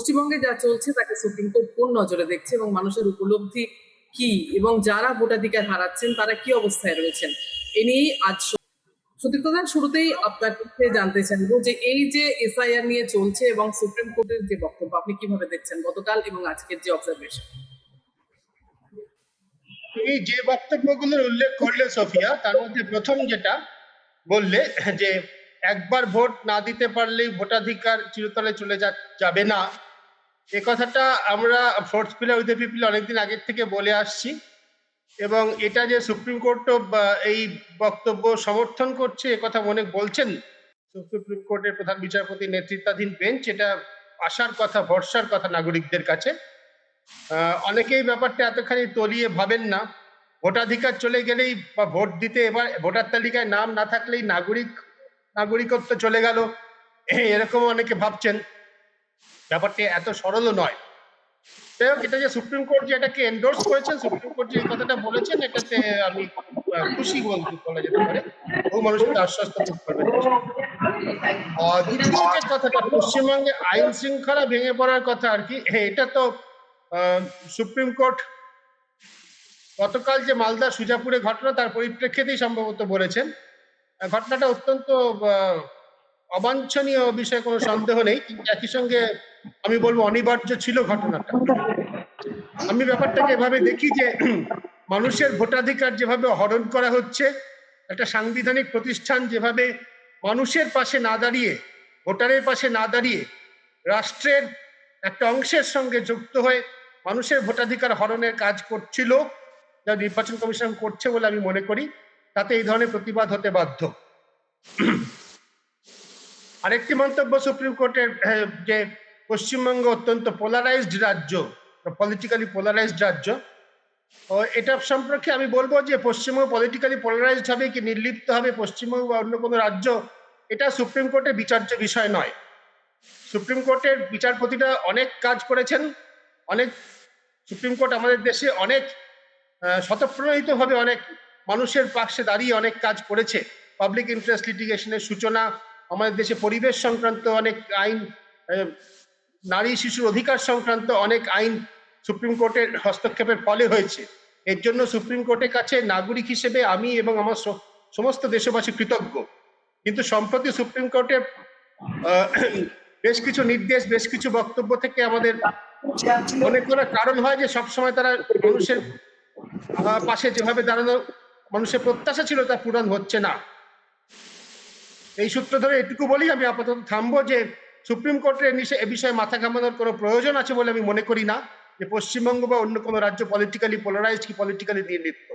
পশ্চিমবঙ্গে যা চলছে তাকে সুপ্রিম কোর্ট কোন নজরে দেখছে এবং মানুষের উপলব্ধি কি এবং যারা ভোটাধিকার হারাচ্ছেন তারা কি অবস্থায় রয়েছেন এ নিয়েই আজ সুদীপ্তদা শুরুতেই আপনার কাছে জানতে চাইবো যে এই যে এসআইআর নিয়ে চলছে এবং সুপ্রিম কোর্টের যে বক্তব্য আপনি কিভাবে দেখছেন গতকাল এবং আজকের যে অবজারভেশন। তুমি যে বক্তব্যগুলোর উল্লেখ করলে সোফিয়া, তার মধ্যে প্রথম যেটা বললে যে একবার ভোট না দিতে পারলেই ভোটাধিকার চিরতরে চলে যাবে না, এ কথাটা আমরা fourth pillar with the people অনেকদিন আগের থেকে বলে আসছি এবং এটা যে সুপ্রিম কোর্টও এই বক্তব্য সমর্থন করছে এ কথা মনে বলছেন সুপ্রিম কোর্টের প্রধান বিচারপতি নেতৃত্বাধীন বেঞ্চ, এটা আশার কথা, ভরসার কথা নাগরিকদের কাছে। অনেকেই ব্যাপারটা এতখানি তলিয়ে ভাবেন না। ভোটাধিকার চলে গেলেই বা ভোট দিতে এবার ভোটার তালিকায় নাম না থাকলেই নাগরিকত্ব চলে গেল, এরকম অনেকে ভাবছেন। ব্যাপারটা এত সরলও নয়। যাই হোক, এটা যে সুপ্রিম কোর্ট যে এটাকে এন্ডোর্স করেছেন, সুপ্রিম কোর্ট যে এই কথাটা বলেছেন, এটাতে আমি খুশি বলা যেতে পারে। বহু মানুষকে আশ্বস্ত করবেন। দ্বিতীয় যে কথাটা পশ্চিমবঙ্গে আইন শৃঙ্খলা ভেঙে পড়ার কথা আর কি, এটা তো সুপ্রিম কোর্ট গতকাল যে মালদা সুজাপুরে ঘটনা তার পরিপ্রেক্ষিতেই সম্ভবত বলেছেন। ঘটনাটা অত্যন্ত অবাঞ্ছনীয় বিষয়ে কোনো সন্দেহ নেই, কিন্তু একই সঙ্গে আমি বলবো অনিবার্য ছিল ঘটনাটা। আমি ব্যাপারটাকে এভাবে দেখি যে মানুষের ভোটাধিকার যেভাবে হরণ করা হচ্ছে, একটা সাংবিধানিক প্রতিষ্ঠান যেভাবে মানুষের পাশে না দাঁড়িয়ে, ভোটারের পাশে না দাঁড়িয়ে রাষ্ট্রের একটা অংশের সঙ্গে যুক্ত হয়ে মানুষের ভোটাধিকার হরণের কাজ করছিল, যা নির্বাচন কমিশন করছে বলে আমি মনে করি, তাতে এই ধরনের প্রতিবাদ হতে বাধ্য। আরেকটি মন্তব্য সুপ্রিম কোর্টের, যে পশ্চিমবঙ্গ অত্যন্ত পোলারাইজড রাজ্য, পলিটিক্যালি পোলারাইজড রাজ্য, এটা সম্পর্কে আমি বলবো যে পশ্চিমবঙ্গ পলিটিক্যালি পোলারাইজড হবে কি নির্লিপ্ত হবে পশ্চিমবঙ্গ বা অন্য কোনো রাজ্য, এটা সুপ্রিম কোর্টের বিচার্য বিষয় নয়। সুপ্রিম কোর্টের বিচারপতিরা অনেক কাজ করেছেন, সুপ্রিম কোর্ট আমাদের দেশে অনেক স্বতঃপ্রণোদিতভাবে অনেক মানুষের পাশে দাঁড়িয়ে অনেক কাজ করেছে। পাবলিক ইন্টারেস্ট লিটিগেশনের সূচনা, আমাদের দেশে পরিবেশ সংক্রান্ত অনেক আইন, নারী শিশুর অধিকার সংক্রান্ত অনেক আইন সুপ্রিম কোর্টের হস্তক্ষেপের ফলে হয়েছে। এর জন্য সুপ্রিম কোর্টের কাছে নাগরিক হিসেবে আমি এবং আমার সমস্ত দেশবাসী কৃতজ্ঞ। কিন্তু সম্প্রতি সুপ্রিম কোর্টের বেশ কিছু নির্দেশ, বেশ কিছু বক্তব্য থেকে আমাদের মনে করার কারণ হয় যে সবসময় তারা মানুষের পাশে যেভাবে দাঁড়ানো মানুষের প্রত্যাশা ছিল তা পূরণ হচ্ছে না। এই সূত্র ধরে এটুকু বলি, আমি আপাতত থামবো যে সুপ্রিম কোর্টের এ বিষয়ে মাথা ঘামানোর কোনো প্রয়োজন আছে বলে আমি মনে করি না, যে পশ্চিমবঙ্গ বা অন্য কোনো রাজ্য পলিটিক্যালি পোলারাইজড কি পলিটিক্যালি নির্লিপ্ত।